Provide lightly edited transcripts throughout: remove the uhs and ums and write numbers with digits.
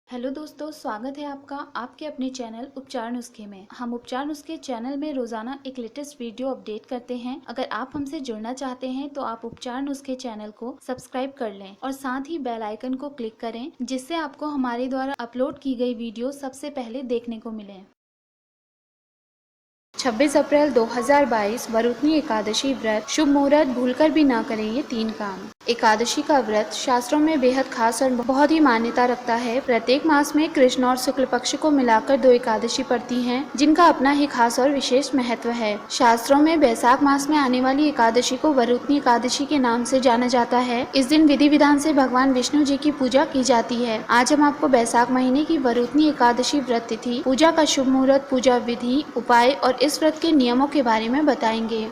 Hello दोस्तों, स्वागत है आपका आपके अपने चैनल उपचार नुस्खे में। हम उपचार नुस्खे चैनल में रोजाना एक लेटेस्ट वीडियो अपडेट करते हैं। अगर आप हमसे जुड़ना चाहते हैं तो आप उपचार नुस्खे चैनल को सब्सक्राइब कर लें और साथ ही बेल आइकन को क्लिक करें, जिससे आपको हमारे द्वारा अपलोड की गई वीडियो सबसे पहले देखने को मिले। 26 अप्रैल 2022 वरुथनी एकादशी व्रत। शुभ मुहूर्त भूलकर भी ना करें ये 3 काम। एकादशी का व्रत शास्त्रों में बेहद खास और बहुत ही मान्यता रखता है। प्रत्येक मास में कृष्ण और शुक्ल पक्ष को मिलाकर 2 एकादशी पड़ती हैं, जिनका अपना ही खास और विशेष महत्व है। शास्त्रों में वैशाख मास में आने वाली एकादशी को वरुथनी एकादशी के नाम से जाना जाता है। इस दिन विधि विधान से भगवान विष्णु जी की पूजा की जाती है। आज हम आपको वैशाख महीने की वरुथनी एकादशी व्रत तिथि, पूजा का शुभ मुहूर्त, पूजा विधि, उपाय और इस व्रत के नियमों के बारे में बताएंगे।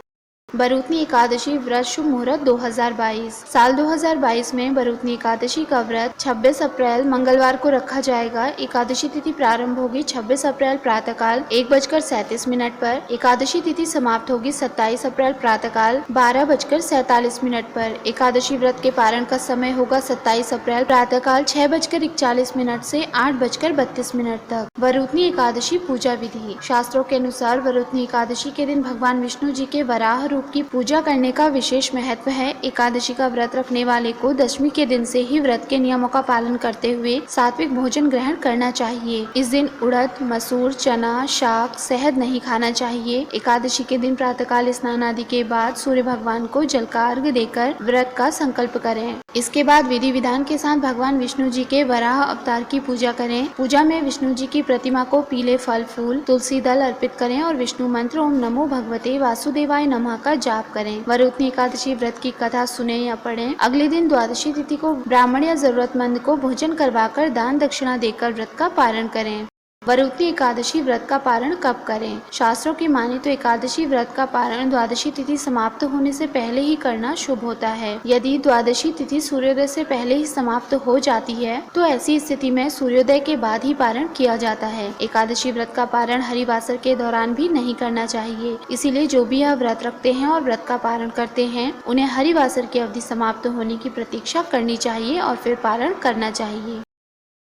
वरुथनी एकादशी व्रत शुभ मुहूर्त 2022। साल 2022 में वरुथनी एकादशी का व्रत 26 अप्रैल मंगलवार को रखा जाएगा। एकादशी तिथि प्रारंभ होगी 26 अप्रैल प्रातःकाल 1:37 पर। एकादशी तिथि समाप्त होगी 27 अप्रैल प्रातःकाल 12:47 पर। एकादशी व्रत के पारण का समय होगा 27 अप्रैल प्रातःकाल 6:41 से 8:32 तक। वरुथनी एकादशी पूजा विधि। शास्त्रों के अनुसार वरुथनी एकादशी के दिन भगवान विष्णु जी के वराह रूप की पूजा करने का विशेष महत्व है। एकादशी का व्रत रखने वाले को दशमी के दिन से ही व्रत के नियमों का पालन करते हुए सात्विक भोजन ग्रहण करना चाहिए। इस दिन उड़द, मसूर, चना, शाक, शहद नहीं खाना चाहिए। एकादशी के दिन प्रातःकाल स्नान आदि के बाद सूर्य भगवान को जल का अर्घ्य देकर व्रत का संकल्प करें। इसके बाद विधि विधान के साथ भगवान विष्णु जी के वराह अवतार की पूजा करें। पूजा में विष्णु जी की प्रतिमा को पीले फल फूल, तुलसी दल अर्पित करें और विष्णु मंत्र ओम नमो भगवते वासुदेवाय नमः का जाप करें। वरुथनी एकादशी व्रत की कथा सुने या पढ़ें। अगले दिन द्वादशी तिथि को ब्राह्मण या जरूरतमंद को भोजन करवाकर दान दक्षिणा देकर व्रत का पारण करें। वरुथनी एकादशी व्रत का पारण कब करें? शास्त्रों की माने तो एकादशी व्रत का पारण द्वादशी तिथि समाप्त होने से पहले ही करना शुभ होता है। यदि द्वादशी तिथि सूर्योदय से पहले ही समाप्त हो जाती है तो ऐसी स्थिति में सूर्योदय के बाद ही पारण किया जाता है। एकादशी व्रत का पारण हरिवासर के दौरान भी नहीं करना चाहिए। इसीलिए जो भी यह व्रत रखते हैं और व्रत का पारण करते हैं, उन्हें हरिवासर की अवधि समाप्त होने की प्रतीक्षा करनी चाहिए और फिर पारण करना चाहिए।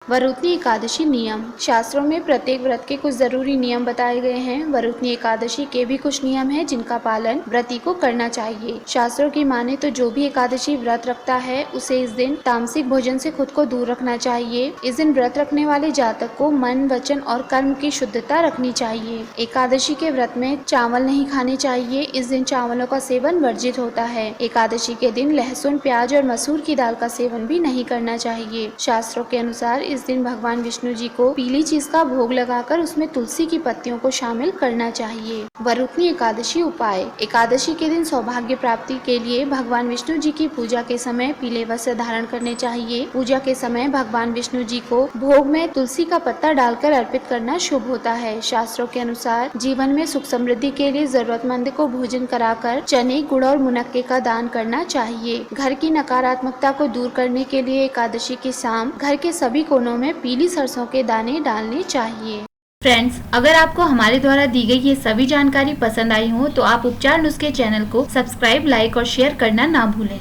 वरुथनी एकादशी नियम। शास्त्रों में प्रत्येक व्रत के कुछ जरूरी नियम बताए गए हैं। वरुथनी एकादशी के भी कुछ नियम हैं जिनका पालन व्रती को करना चाहिए। शास्त्रों की माने तो जो भी एकादशी व्रत रखता है उसे इस दिन तामसिक भोजन से खुद को दूर रखना चाहिए। इस दिन व्रत रखने वाले जातक को मन, वचन और कर्म की शुद्धता रखनी चाहिए। एकादशी के व्रत में चावल नहीं खाने चाहिए। इस दिन चावलों का सेवन वर्जित होता है। एकादशी के दिन लहसुन, प्याज और मसूर की दाल का सेवन भी नहीं करना चाहिए। शास्त्रों के अनुसार इस दिन भगवान विष्णु जी को पीली चीज का भोग लगाकर उसमें तुलसी की पत्तियों को शामिल करना चाहिए। वरुथनी एकादशी उपाय। एकादशी के दिन सौभाग्य प्राप्ति के लिए भगवान विष्णु जी की पूजा के समय पीले वस्त्र धारण करने चाहिए। पूजा के समय भगवान विष्णु जी को भोग में तुलसी का पत्ता डालकर अर्पित करना शुभ होता है। शास्त्रों के अनुसार जीवन में सुख समृद्धि के लिए जरूरतमंद को भोजन कराकर चने, गुड़ और मुनक्के का दान करना चाहिए। घर की नकारात्मकता को दूर करने के लिए एकादशी की शाम घर के सभी कोनों में पीली सरसों के दाने डालने चाहिए। फ्रेंड्स, अगर आपको हमारे द्वारा दी गई ये सभी जानकारी पसंद आई हो तो आप उपचार नुस्खे चैनल को सब्सक्राइब, लाइक और शेयर करना ना भूलें।